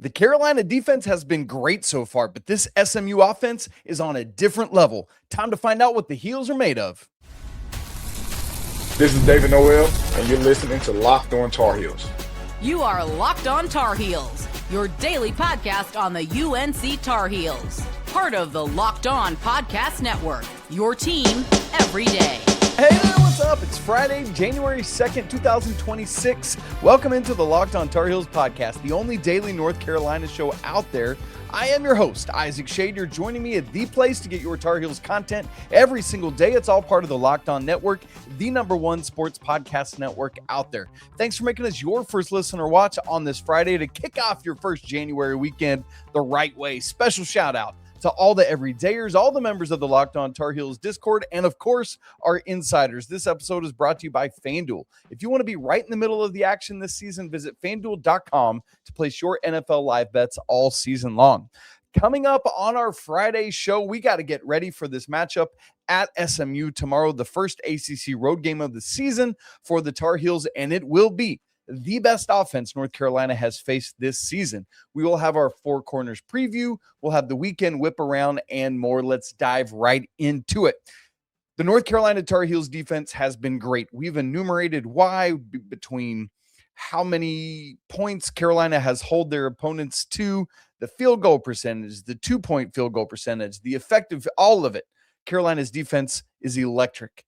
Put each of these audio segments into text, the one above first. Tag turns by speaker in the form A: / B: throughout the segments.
A: The Carolina defense has been great so far, but this SMU offense is on a different level. Time to find out what the Heels are made of.
B: This is David Noel, and you're listening to Locked On Tar Heels.
C: You are Locked On Tar Heels, your daily podcast on the UNC Tar Heels. Part of the Locked On Podcast Network, your team every day.
A: Hey there, what's up? It's Friday, January 2nd, 2026. Welcome into the Locked On Tar Heels podcast, the only daily North Carolina show out there. I am your host, Isaac Schade. You're joining me at the place to get your Tar Heels content every single day. It's all part of the Locked On Network, the #1 sports podcast network out there. Thanks for making us your first listen or watch on this Friday to kick off your first January weekend the right way. Special shout out to all the everydayers, all the members of the Locked On Tar Heels Discord, and of course, our insiders. This episode is brought to you by FanDuel. If you want to be right in the middle of the action this season, visit FanDuel.com to place your NFL live bets all season long. Coming up on our Friday show, we got to get ready for this matchup at SMU tomorrow, the first ACC road game of the season for the Tar Heels, and it will be the best offense North Carolina has faced this season. We will have our Four Corners preview. We'll have the weekend whip around and more. Let's dive right into it. The North Carolina Tar Heels defense has been great. We've enumerated why between how many points Carolina has held their opponents to, the field goal percentage, the 2-point field goal percentage, the effective, all of it. Carolina's defense is electric.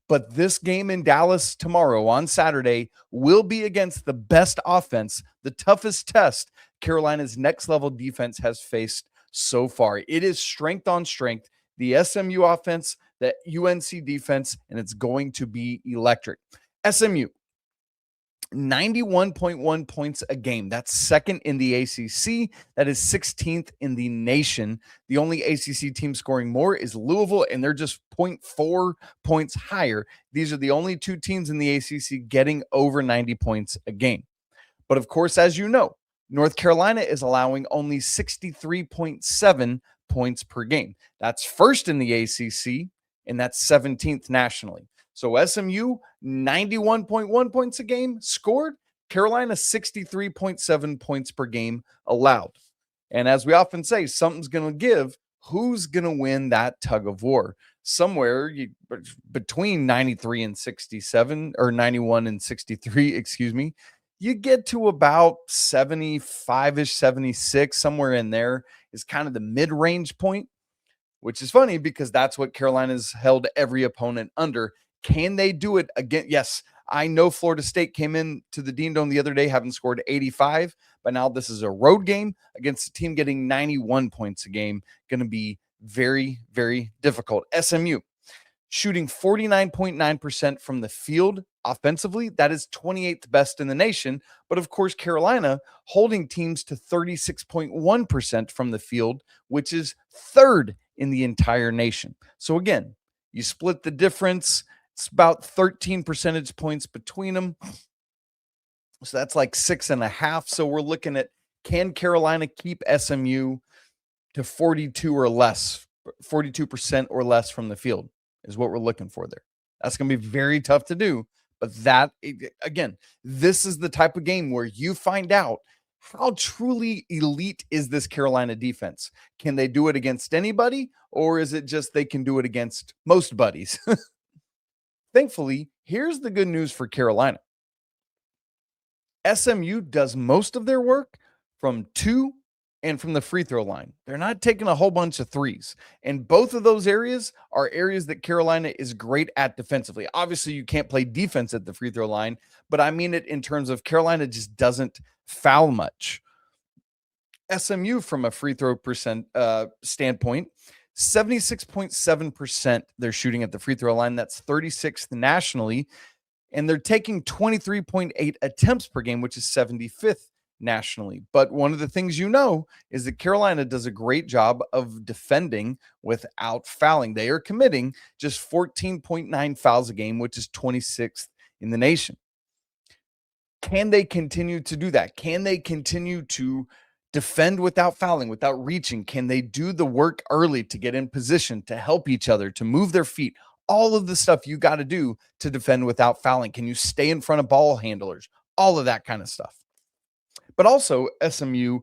A: But this game in Dallas tomorrow on Saturday will be against the best offense, the toughest test Carolina's next level defense has faced so far. It is strength on strength, the SMU offense, the UNC defense, and it's going to be electric. SMU, 91.1 points a game. That's second in the ACC. That is 16th in the nation. The only ACC team scoring more is Louisville, and they're just 0.4 points higher. These are the only two teams in the ACC getting over 90 points a game. But of course, as you know, North Carolina is allowing only 63.7 points per game. That's first in the ACC, and that's 17th nationally. So SMU, 91.1 points a game scored. Carolina, 63.7 points per game allowed. And as we often say, something's going to give. Who's going to win that tug of war? Somewhere between 93 and 67, or 91 and 63, excuse me, you get to about 75-ish, 76, somewhere in there is kind of the mid-range point, which is funny because that's what Carolina's held every opponent under. Can they do it again? Yes, I know Florida State came in to the Dean Dome the other day having scored 85, but now this is a road game against a team getting 91 points a game. Going to be very, very difficult. SMU shooting 49.9% from the field offensively. That is 28th best in the nation. But of course, Carolina holding teams to 36.1% from the field, which is third in the entire nation. So again, you split the difference. It's about 13 percentage points between them. So that's like 6.5. So we're looking at, can Carolina keep SMU to 42 or less, 42% or less from the field is what we're looking for there. That's going to be very tough to do. But that, again, this is the type of game where you find out how truly elite is this Carolina defense. Can they do it against anybody, or is it just they can do it against most buddies? Thankfully, here's the good news for Carolina. SMU does most of their work from 2 and from the free throw line. They're not taking a whole bunch of threes. And both of those areas are areas that Carolina is great at defensively. Obviously, you can't play defense at the free throw line, but I mean it in terms of Carolina just doesn't foul much. SMU, from a free throw standpoint, 76.7% they're shooting at the free throw line. That's 36th nationally. And they're taking 23.8 attempts per game, which is 75th nationally. But one of the things you know is that Carolina does a great job of defending without fouling. They are committing just 14.9 fouls a game, which is 26th in the nation. Can they continue to do that? Can they continue to defend without fouling, without reaching? Can they do the work early to get in position, to help each other, to move their feet? All of the stuff you got to do to defend without fouling. Can you stay in front of ball handlers? All of that kind of stuff. But also, SMU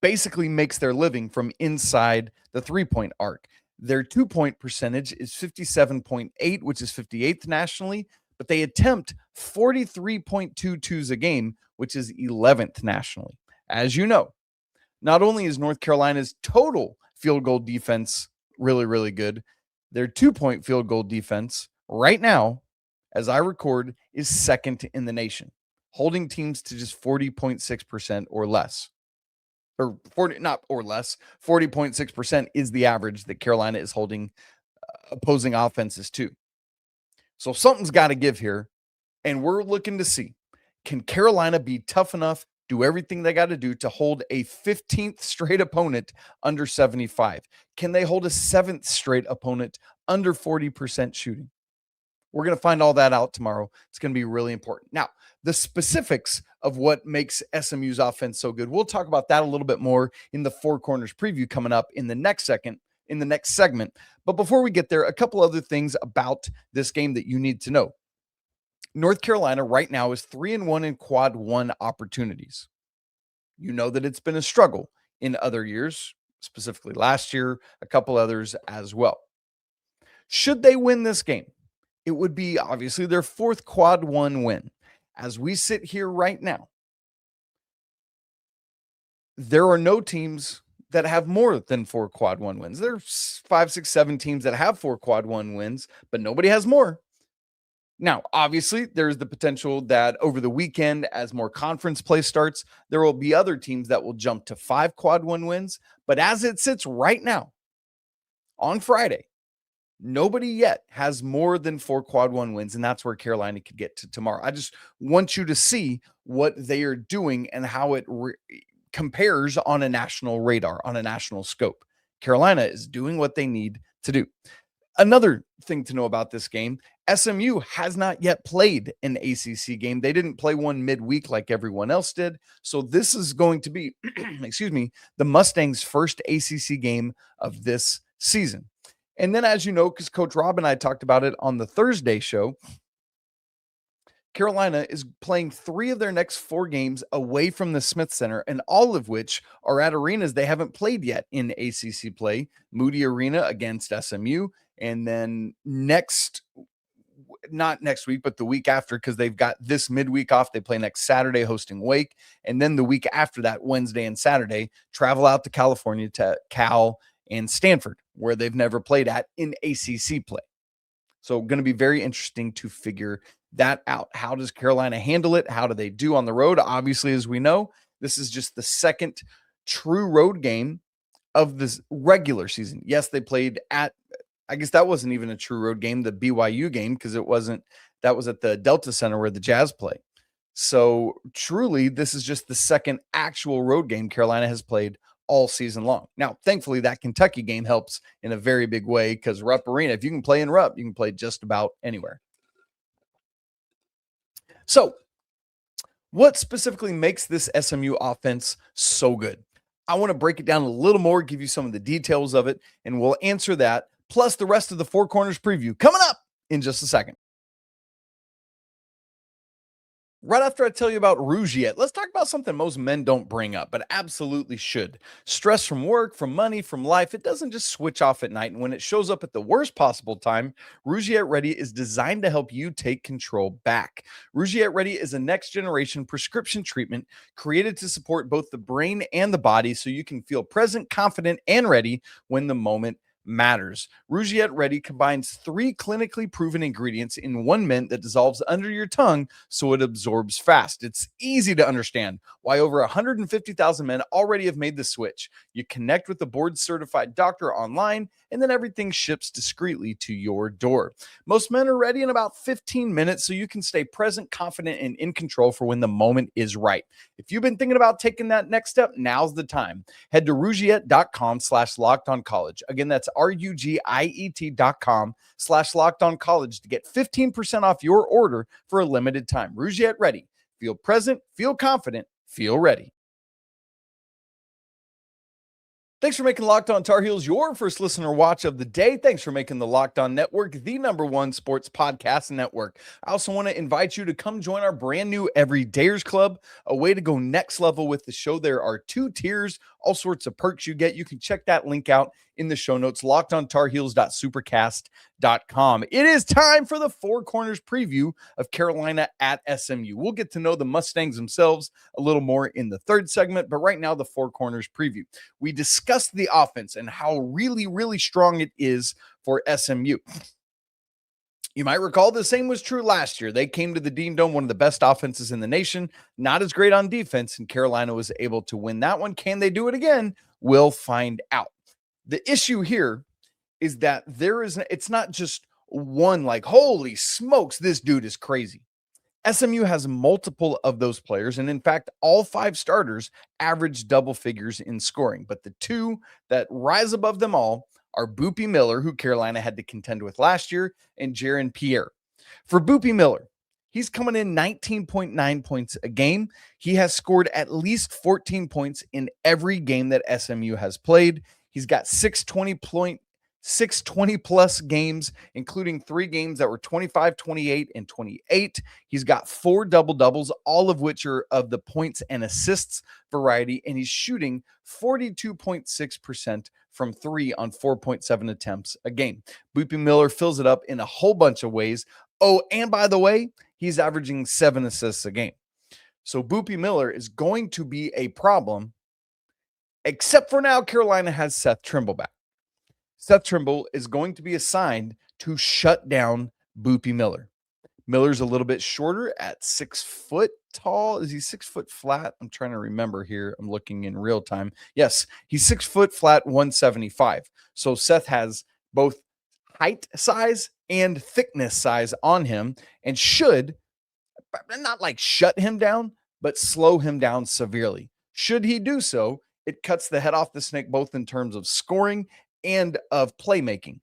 A: basically makes their living from inside the three-point arc. Their two-point percentage is 57.8, which is 58th nationally, but they attempt 43.22s a game, which is 11th nationally. As you know, not only is North Carolina's total field goal defense really, really good, their two-point field goal defense right now, as I record, is second in the nation, holding teams to just 40.6% or less. Or 40.6% is the average that Carolina is holding opposing offenses to. So something's got to give here, and we're looking to see, can Carolina be tough enough, do everything they got to do to hold a 15th straight opponent under 75? Can they hold a 7th straight opponent under 40% shooting? We're going to find all that out tomorrow. It's going to be really important. Now, the specifics of what makes SMU's offense so good, we'll talk about that a little bit more in the Four Corners preview coming up in the next segment. But before we get there, a couple other things about this game that you need to know. North Carolina right now is 3-1 in quad one opportunities. You know that it's been a struggle in other years, specifically last year, a couple others as well. Should they win this game, it would be obviously their fourth quad one win. As we sit here right now, there are no teams that have more than 4 quad one wins. There's 5, 6, 7 teams that have 4 quad one wins, but nobody has more. Now, obviously, there's the potential that over the weekend, as more conference play starts, there will be other teams that will jump to 5 quad one wins. But as it sits right now, on Friday, nobody yet has more than 4 quad one wins, and that's where Carolina could get to tomorrow. I just want you to see what they are doing and how it compares on a national radar, on a national scope. Carolina is doing what they need to do. Another thing to know about this game, SMU has not yet played an ACC game. They didn't play one midweek like everyone else did. So this is going to be, the Mustangs' first ACC game of this season. And then, as you know, because Coach Rob and I talked about it on the Thursday show, Carolina is playing 3 of their next 4 games away from the Smith Center, and all of which are at arenas they haven't played yet in ACC play. Moody Arena against SMU, and then not next week, but the week after, because they've got this midweek off. They play next Saturday hosting Wake, and then the week after that, Wednesday and Saturday, travel out to California to Cal and Stanford, where they've never played at in ACC play. So going to be very interesting to figure that out. How does Carolina handle it? How do they do on the road? Obviously, as we know, this is just the second true road game of this regular season. Yes, they played at, I guess that wasn't even a true road game, the BYU game, because that was at the Delta Center where the Jazz play. So truly, this is just the second actual road game Carolina has played all season long. Now, thankfully, that Kentucky game helps in a very big way, because Rupp Arena, if you can play in Rupp, you can play just about anywhere. So what specifically makes this SMU offense so good? I want to break it down a little more, give you some of the details of it, and we'll answer that, plus the rest of the Four Corners preview coming up in just a second. Right after I tell you about Rougiette, let's talk about something most men don't bring up, but absolutely should. Stress from work, from money, from life, it doesn't just switch off at night. And when it shows up at the worst possible time, Rougiette Ready is designed to help you take control back. Rougiette Ready is a next-generation prescription treatment created to support both the brain and the body so you can feel present, confident, and ready when the moment matters. Rougiette Ready combines 3 clinically proven ingredients in one mint that dissolves under your tongue so it absorbs fast. It's easy to understand why over 150,000 men already have made the switch. You connect with the board-certified doctor online, and then everything ships discreetly to your door. Most men are ready in about 15 minutes, so you can stay present, confident, and in control for when the moment is right. If you've been thinking about taking that next step, now's the time. Head to rougiette.com/lockedoncollege. Again, that's RUGIET.com/lockedoncollege to get 15% off your order for a limited time. Rougiette Ready. Feel present, feel confident, feel ready. Thanks for making Locked On Tar Heels your first listener watch of the day. Thanks for making the Locked On Network the #1 sports podcast network. I also want to invite you to come join our brand new Everydayers Club, a way to go next level with the show. There are 2 tiers, all sorts of perks you get. You can check that link out in the show notes, lockedontarheels.supercast.com. It is time for the Four Corners preview of Carolina at SMU. We'll get to know the Mustangs themselves a little more in the third segment, but right now the Four Corners preview. We discussed the offense and how really, really strong it is for SMU. You might recall the same was true last year. They came to the Dean Dome, one of the best offenses in the nation, not as great on defense, and Carolina was able to win that one. Can they do it again? We'll find out. The issue here is that it's not just one, like, holy smokes, this dude is crazy. SMU has multiple of those players, and in fact, all 5 starters average double figures in scoring. But the 2 that rise above them all are Boopie Miller, who Carolina had to contend with last year, and Jaron Pierre. For Boopie Miller, he's coming in 19.9 points a game. He has scored at least 14 points in every game that SMU has played. He's got 620 plus games, including 3 games that were 25, 28, and 28. He's got 4 double-doubles, all of which are of the points and assists variety, and he's shooting 42.6% from 3 on 4.7 attempts a game. Boopie Miller fills it up in a whole bunch of ways. Oh, and by the way, he's averaging 7 assists a game. So Boopie Miller is going to be a problem, except for now Carolina has Seth Trimble back. Seth Trimble is going to be assigned to shut down Boopie Miller. Miller's a little bit shorter at 6 foot tall. Is he 6 foot flat? I'm trying to remember here. I'm looking in real time. Yes, he's 6 foot flat, 175. So Seth has both height size and thickness size on him and should not like shut him down, but slow him down severely. Should he do so, it cuts the head off the snake, both in terms of scoring and of playmaking.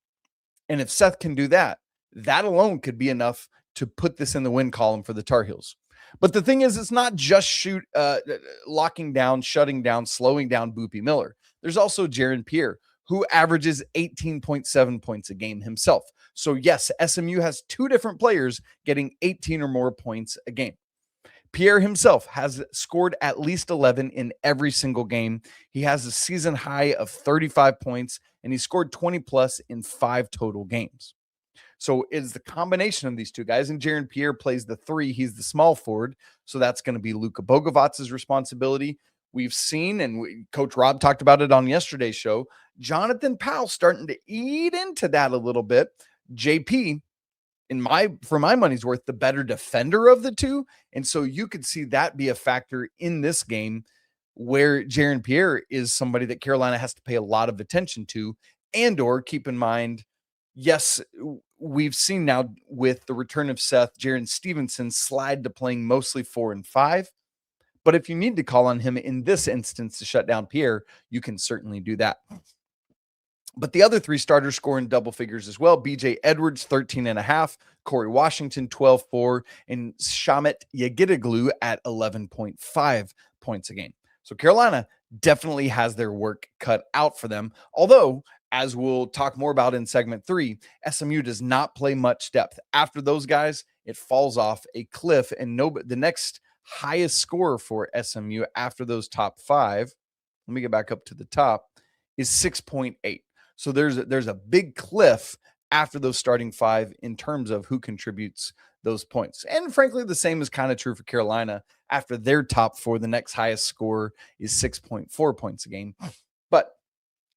A: And if Seth can do that, that alone could be enough to put this in the win column for the Tar Heels. But the thing is, it's not just locking down, shutting down, slowing down Boopie Miller. There's also Jaron Pierre, who averages 18.7 points a game himself. So yes, SMU has 2 different players getting 18 or more points a game. Pierre himself has scored at least 11 in every single game. He has a season high of 35 points, and he scored 20 plus in 5 total games. So it's the combination of these 2 guys, and Jaron Pierre plays the 3. He's the small forward, so that's going to be Luka Bogavac's responsibility. We've seen, and Coach Rob talked about it on yesterday's show, Jonathan Powell starting to eat into that a little bit. JP, for my money's worth, the better defender of the 2. And so you could see that be a factor in this game where Jaron Pierre is somebody that Carolina has to pay a lot of attention to. And or keep in mind, yes, we've seen now with the return of Seth, Jaron Stevenson slide to playing mostly 4 and 5. But if you need to call on him in this instance to shut down Pierre, you can certainly do that. But the other 3 starters score in double figures as well. BJ Edwards, 13.5, Corey Washington, 12.4, and Shamet Yagidoglu at 11.5 points a game. So Carolina definitely has their work cut out for them. Although, as we'll talk more about in segment 3, SMU does not play much depth. After those guys, it falls off a cliff, and the next highest scorer for SMU after those top 5, let me get back up to the top, is 6.8. So there's a big cliff after those starting 5 in terms of who contributes those points. And frankly, the same is kind of true for Carolina. After their top 4, the next highest score is 6.4 points a game. But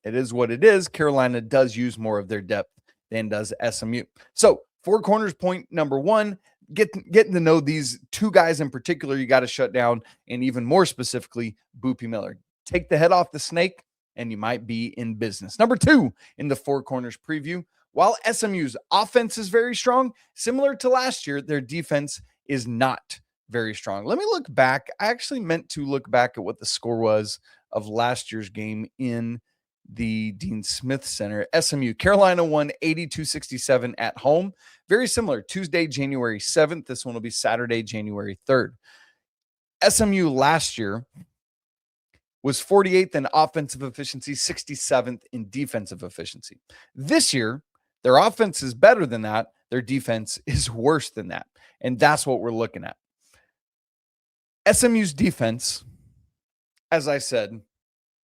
A: it is what it is. Carolina does use more of their depth than does SMU. So 4 corners point number 1, getting to know these 2 guys in particular you got to shut down, and even more specifically, Boopie Miller. Take the head off the snake, and you might be in business. Number 2 in the 4 corners preview, while SMU's offense is very strong, similar to last year, their defense is not very strong. Let me look back. I actually meant to look back at what the score was of last year's game in the Dean Smith Center. SMU, Carolina won 82-67 at home. Very similar, Tuesday, January 7th. This one will be Saturday, January 3rd. SMU last year was 48th in offensive efficiency, 67th in defensive efficiency. This year, their offense is better than that. Their defense is worse than that. And that's what we're looking at. SMU's defense, as I said,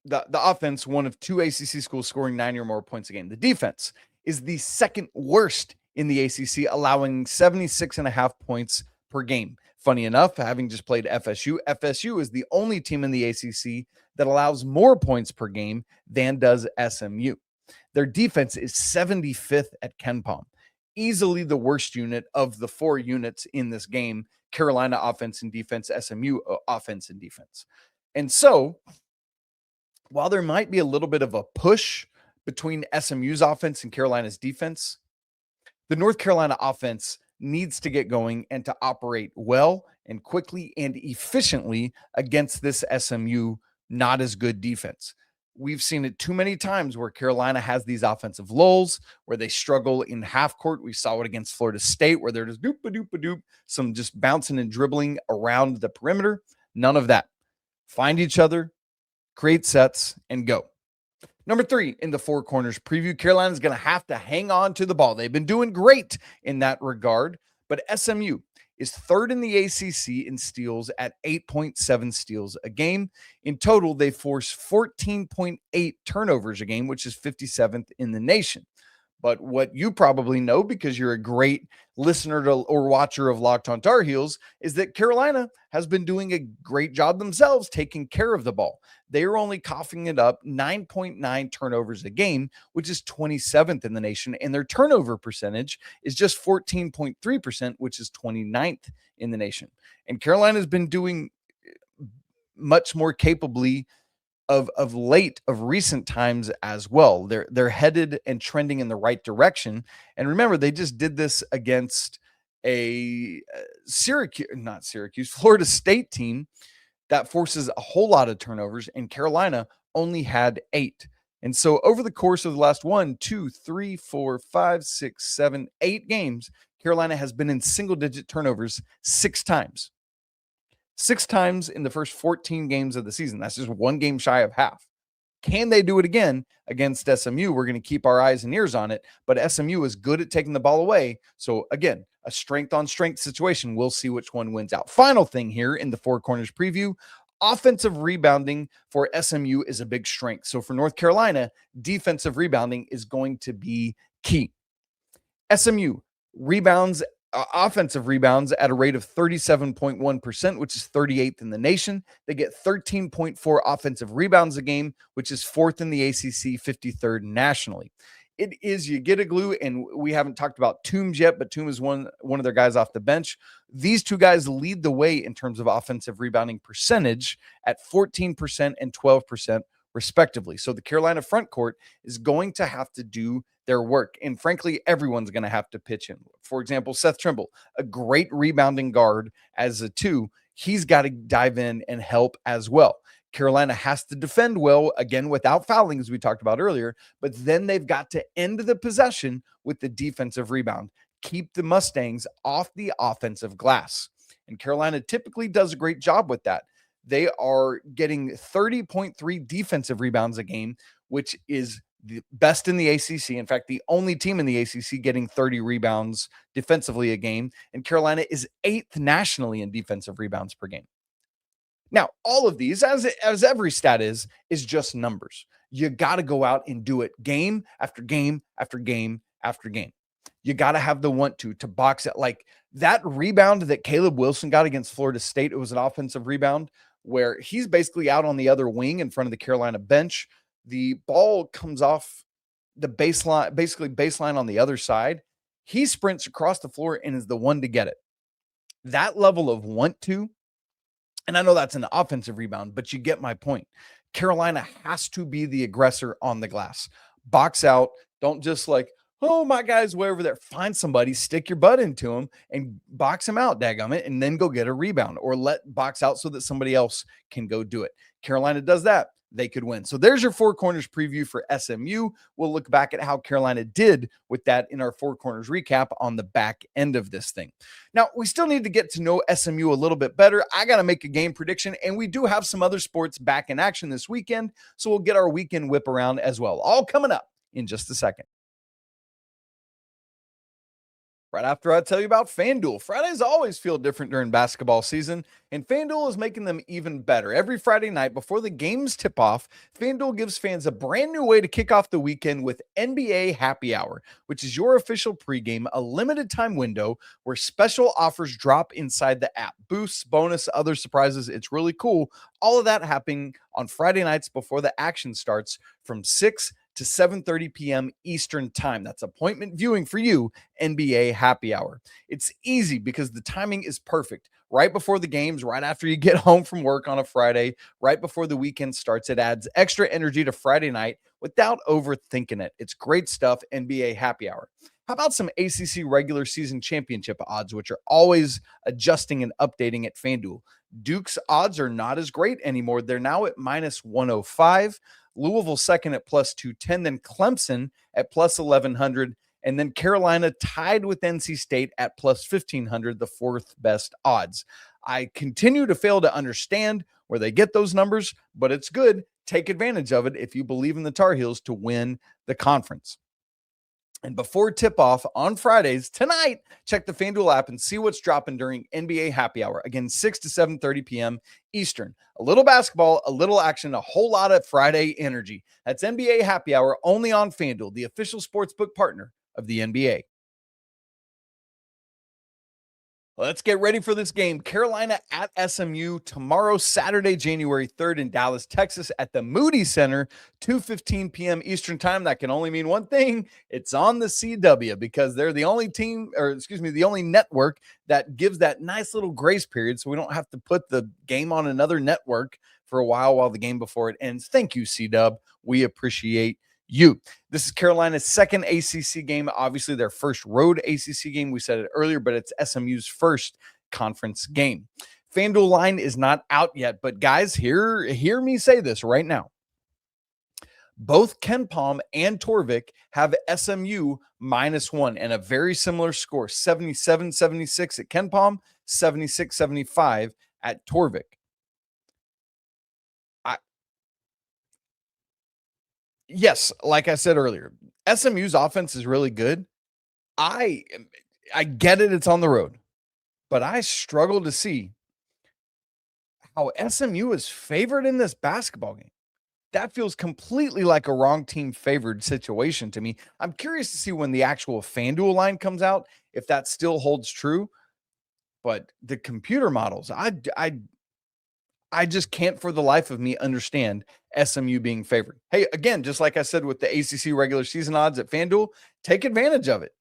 A: the offense, one of two ACC schools scoring 90 or more points a game. The defense is the second worst in the ACC, allowing 76.5 points per game. Funny enough, having just played FSU is the only team in the ACC that allows more points per game than does SMU. Their defense is 75th at KenPom, easily the worst unit of the 4 units in this game: Carolina offense and defense, SMU offense and defense. And so, while there might be a little bit of a push between SMU's offense and Carolina's defense, the North Carolina offense needs to get going and to operate well and quickly and efficiently against this SMU not as good defense. We've seen it too many times where Carolina has these offensive lulls, where they struggle in half court. We saw it against Florida State, where they're just doop-a-doop-a-doop, some just bouncing and dribbling around the perimeter. None of that. Find each other, create sets, and go. Number 3 in the Four Corners preview, Carolina's going to have to hang on to the ball. They've been doing great in that regard, but SMU is 3rd in the ACC in steals at 8.7 steals a game. In total, they force 14.8 turnovers a game, which is 57th in the nation. But what you probably know, because you're a great listener to, or watcher of Locked On Tar Heels, is that Carolina has been doing a great job themselves taking care of the ball. They are only coughing it up 9.9 turnovers a game, which is 27th in the nation. And their turnover percentage is just 14.3%, which is 29th in the nation. And Carolina has been doing much more capably of recent times as well. They're headed and trending in the right direction. And remember, they just did this against a Florida State team that forces a whole lot of turnovers, and Carolina only had 8. And so over the course of the last 8 games, Carolina has been in single-digit turnovers 6 times. 6 times in the first 14 games of the season. That's just 1 game shy of half. Can they do it again against SMU? We're going to keep our eyes and ears on it, but SMU is good at taking the ball away. So again, a strength on strength situation. We'll see which one wins out. Final thing here in the Four Corners preview, offensive rebounding for SMU is a big strength. So for North Carolina, defensive rebounding is going to be key. SMU rebounds, offensive rebounds at a rate of 37.1%, which is 38th in the nation. They get 13.4 offensive rebounds a game, which is 4th in the ACC, 53rd nationally. It is Yigitaglu, and we haven't talked about Toombs yet, but Toombs is one of their guys off the bench. These two guys lead the way in terms of offensive rebounding percentage at 14% and 12% respectively. So the Carolina front court is going to have to do their work. And frankly, everyone's going to have to pitch in. For example, Seth Trimble, a great rebounding guard as a 2, he's got to dive in and help as well. Carolina has to defend well, again, without fouling, as we talked about earlier, but then they've got to end the possession with the defensive rebound. Keep the Mustangs off the offensive glass. And Carolina typically does a great job with that. They are getting 30.3 defensive rebounds a game, which is the best in the ACC. In fact, the only team in the ACC getting 30 rebounds defensively a game. And Carolina is 8th nationally in defensive rebounds per game. Now, all of these, as every stat is just numbers. You got to go out and do it game after game after game after game. You got to have the want to box it. Like that rebound that Caleb Wilson got against Florida State, it was an offensive rebound where he's basically out on the other wing in front of the Carolina bench. The ball comes off the baseline, basically baseline on the other side. He sprints across the floor and is the one to get it. That level of want to, and I know that's an offensive rebound, but you get my point. Carolina has to be the aggressor on the glass. Box out. Don't just like, oh, my guy's way over there. Find somebody, stick your butt into him, and box him out, dagummit, and then go get a rebound or let box out so that somebody else can go do it. Carolina does that. they could win. So there's your Four Corners preview for SMU. We'll look back at how Carolina did with that in our Four Corners recap on the back end of this thing. Now, we still need to get to know SMU a little bit better. I got to make a game prediction, and we do have some other sports back in action this weekend, so we'll get our weekend whip around as well. All coming up in just a second. Right after I tell you about FanDuel. Fridays always feel different during basketball season, and FanDuel is making them even better. Every Friday night before the games tip off, FanDuel gives fans a brand new way to kick off the weekend with NBA Happy Hour, which is your official pregame, a limited time window where special offers drop inside the app. Boosts, bonus, other surprises. It's really cool. All of that happening on Friday nights before the action starts from 6 to 7:30 p.m. Eastern time. That's appointment viewing for you, NBA Happy Hour. It's easy because the timing is perfect. Right before the games, right after you get home from work on a Friday, right before the weekend starts, it adds extra energy to Friday night without overthinking it. It's great stuff, NBA Happy Hour. How about some ACC regular season championship odds, which are always adjusting and updating at FanDuel? Duke's odds are not as great anymore. They're now at -105. Louisville second at +210, then Clemson at +1100, and then Carolina tied with NC State at +1500, the fourth best odds. I continue to fail to understand where they get those numbers, but it's good. Take advantage of it if you believe in the Tar Heels to win the conference. And before tip-off on Fridays, tonight, check the FanDuel app and see what's dropping during NBA Happy Hour. Again, 6 to 7:30 p.m. Eastern. A little basketball, a little action, a whole lot of Friday energy. That's NBA Happy Hour only on FanDuel, the official sportsbook partner of the NBA. Let's get ready for this game. Carolina at SMU tomorrow, Saturday, January 3rd in Dallas, Texas at the Moody Center, 2:15 p.m. Eastern time. That can only mean one thing. It's on the CW because they're the only team, the only network that gives that nice little grace period so we don't have to put the game on another network for a while the game before it ends. Thank you, CW. We appreciate you. This is Carolina's second ACC game, obviously their first road ACC game. We said it earlier, but it's SMU's first conference game. FanDuel line is not out yet, but guys, hear me say this right now. Both KenPom and Torvik have SMU -1 and a very similar score, 77-76 at KenPom, 76-75 at Torvik. Yes, like I said earlier, SMU's offense is really good. I get it, it's on the road, but I struggle to see how SMU is favored in this basketball game. That feels completely like a wrong team favored situation to me. I'm curious to see when the actual FanDuel line comes out, if that still holds true. But the computer models, I just can't for the life of me understand SMU being favored. Hey, again, just like I said with the ACC regular season odds at FanDuel, take advantage of it.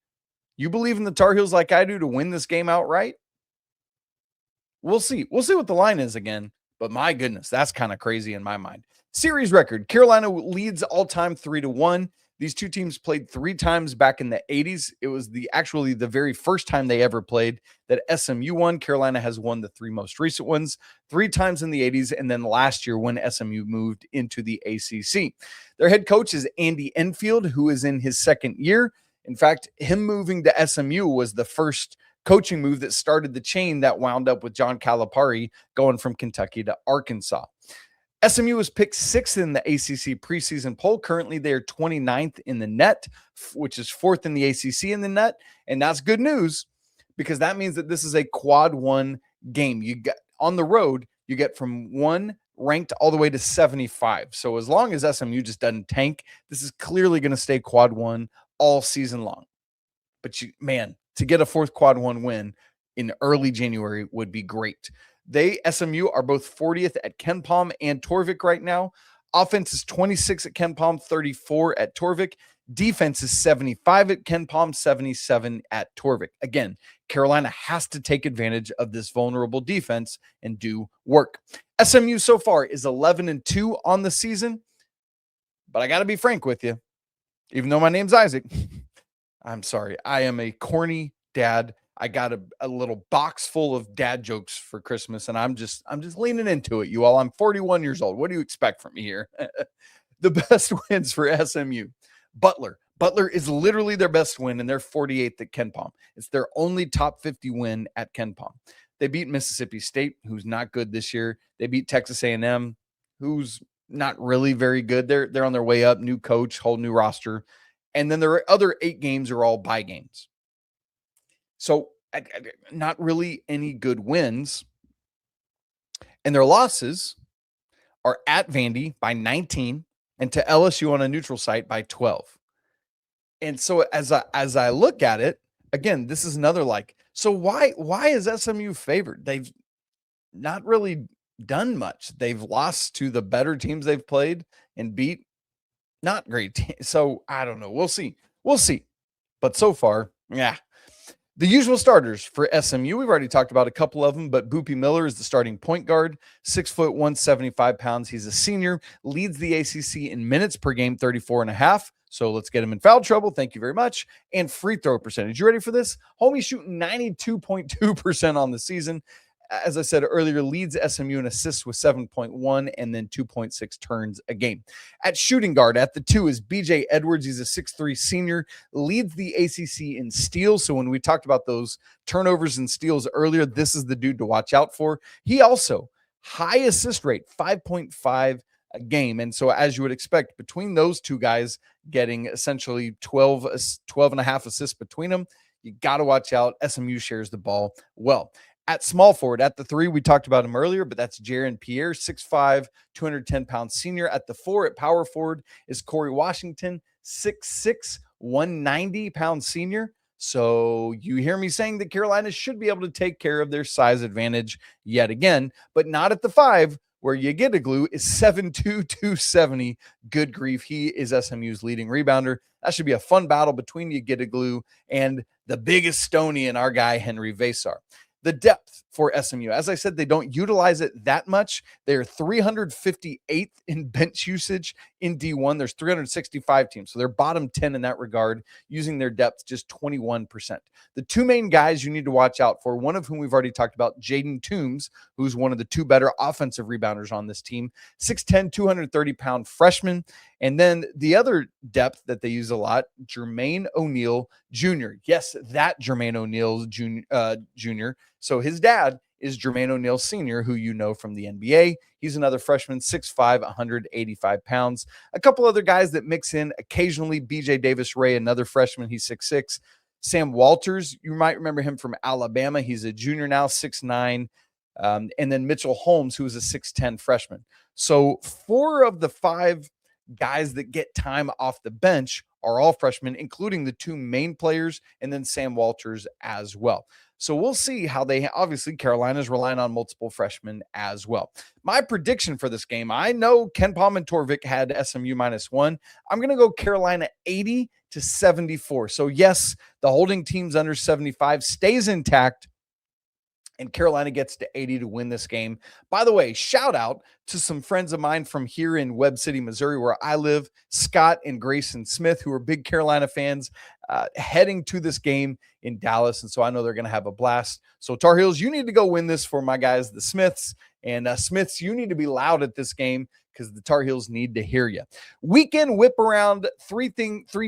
A: You believe in the Tar Heels like I do to win this game outright? We'll see. We'll see what the line is again, but my goodness, that's kind of crazy in my mind. Series record, Carolina leads all-time 3-1. These two teams played 3 times back in the 80s. It was actually the very first time they ever played that SMU won. Carolina has won the 3 most recent ones 3 times in the 80s, and then last year when SMU moved into the ACC. Their head coach is Andy Enfield, who is in his second year. In fact, him moving to SMU was the first coaching move that started the chain that wound up with John Calipari going from Kentucky to Arkansas. SMU was picked 6th in the ACC preseason poll. Currently, they are 29th in the net, which is 4th in the ACC in the net. And that's good news because that means that this is a quad 1 game. You get on the road, you get from 1 ranked all the way to 75. So as long as SMU just doesn't tank, this is clearly going to stay quad 1 all season long. But to get a 4th quad 1 win in early January would be great. SMU are both 40th at KenPom and Torvik right now. Offense is 26 at KenPom, 34 at Torvik. Defense is 75 at KenPom, 77 at Torvik. Again, Carolina has to take advantage of this vulnerable defense and do work. SMU so far is 11-2 on the season, but I got to be frank with you. Even though my name's Isaac, I'm sorry. I am a corny dad. I got a little box full of dad jokes for Christmas, and I'm just leaning into it, you all. I'm 41 years old. What do you expect from me here? The best wins for SMU. Butler. Butler is literally their best win, and they're 48th at KenPom. It's their only top 50 win at KenPom. They beat Mississippi State, who's not good this year. They beat Texas A&M, who's not really very good. They're on their way up, new coach, whole new roster. And then their other 8 games are all bye games. So not really any good wins. And their losses are at Vandy by 19 and to LSU on a neutral site by 12. And so as I look at it, again, this is another so why is SMU favored? They've not really done much. They've lost to the better teams they've played and beat not great teams. So I don't know. We'll see. But so far, yeah. The usual starters for SMU, we've already talked about a couple of them, but Boopie Miller is the starting point guard, 6 foot, 175 pounds. He's a senior, leads the ACC in minutes per game, 34.5. So let's get him in foul trouble. Thank you very much. And free throw percentage. You ready for this? Homie shooting 92.2% on the season. As I said earlier, leads SMU in assists with 7.1 and then 2.6 turns a game. At shooting guard, at the 2 is BJ Edwards. He's a 6'3 senior, leads the ACC in steals. So when we talked about those turnovers and steals earlier, this is the dude to watch out for. He also high assist rate, 5.5 a game. And so as you would expect, between those two guys getting essentially 12 and a half assists between them, you got to watch out. SMU shares the ball well. At small forward, at the 3, we talked about him earlier, but that's Jaron Pierre, 6'5", 210-pound senior. At the 4, at power forward, is Corey Washington, 6'6", 190-pound senior. So you hear me saying that Carolina should be able to take care of their size advantage yet again, but not at the 5, where Yagidoglu is 7'2", 270. Good grief. He is SMU's leading rebounder. That should be a fun battle between Yagidoglu and the biggest Stony and our guy, Henri Veesaar. The depth for SMU, as I said, they don't utilize it that much. They're 358th in bench usage in D1. There's 365 teams, so they're bottom 10 in that regard, using their depth just 21%. The 2 main guys you need to watch out for, one of whom we've already talked about, Jaydon Toombs, who's one of the 2 better offensive rebounders on this team, 6'10", 230-pound freshman. And then the other depth that they use a lot, Jermaine O'Neal Jr. Yes, that Jermaine O'Neal Jr. So his dad is Jermaine O'Neal Sr., who you know from the NBA. He's another freshman, 6'5", 185 pounds. A couple other guys that mix in occasionally, BJ Davis-Ray, another freshman, he's 6'6". Sam Walters, you might remember him from Alabama. He's a junior now, 6'9". And then Mitchell Holmes, who is a 6'10 freshman. So 4 of the 5 guys that get time off the bench are all freshmen, including the 2 main players and then Sam Walters as well. So we'll see how obviously Carolina's relying on multiple freshmen as well. My prediction for this game, I know KenPom and Torvik had SMU -1. I'm going to go Carolina 80-74. So yes, the holding teams under 75 stays intact, and Carolina gets to 80 to win this game. By the way, shout out to some friends of mine from here in Webb City, Missouri, where I live, Scott and Grayson Smith, who are big Carolina fans, heading to this game in Dallas. And so I know they're going to have a blast. So Tar Heels, you need to go win this for my guys, the Smiths. And Smiths, you need to be loud at this game because the Tar Heels need to hear you. Weekend whip around, 3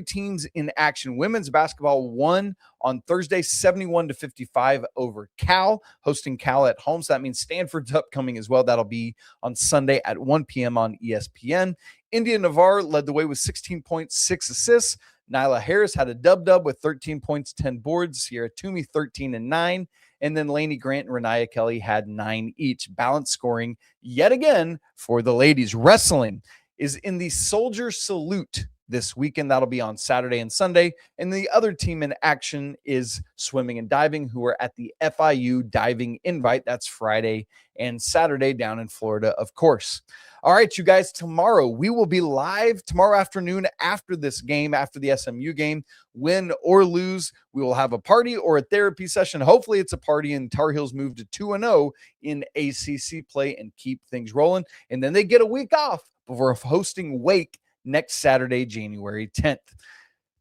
A: teams in action. Women's basketball won on Thursday, 71-55 over Cal, hosting Cal at home. So that means Stanford's upcoming as well. That'll be on Sunday at 1 p.m. on ESPN. India Navarre led the way with 16 points, 6 assists. Nyla Harris had a dub with 13 points, 10 boards. Sierra Toomey, 13 and 9. And then Lainey Grant and Renaya Kelly had 9 each. Balanced scoring yet again for the ladies. Wrestling is in the Soldier Salute this weekend. That'll be on Saturday and Sunday. And the other team in action is swimming and diving, who are at the FIU Diving Invite. That's Friday and Saturday down in Florida, of course. All right, you guys, tomorrow we will be live tomorrow afternoon after this game, after the SMU game. Win or lose, we will have a party or a therapy session. Hopefully it's a party and Tar Heels move to 2-0 in ACC play and keep things rolling. And then they get a week off before hosting Wake next Saturday, January 10th.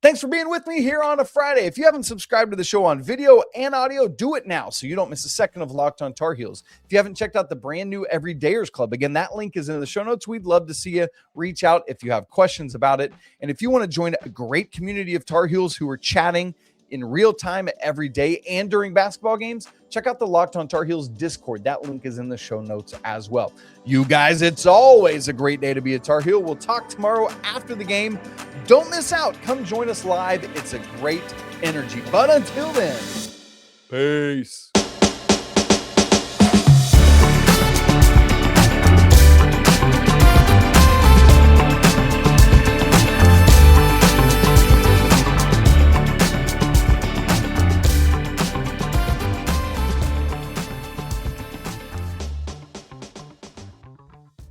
A: Thanks for being with me here on a Friday. If you haven't subscribed to the show on video and audio, do it now so you don't miss a second of Locked On Tar Heels. If you haven't checked out the brand new Everydayers Club, again, that link is in the show notes. We'd love to see you. Reach out if you have questions about it. And if you want to join a great community of Tar Heels who are chatting in real time every day and during basketball games, check out the Locked On Tar Heels Discord. That link is in the show notes as well. You guys, it's always a great day to be a Tar Heel. We'll talk tomorrow after the game. Don't miss out. Come join us live. It's a great energy. But until then, peace.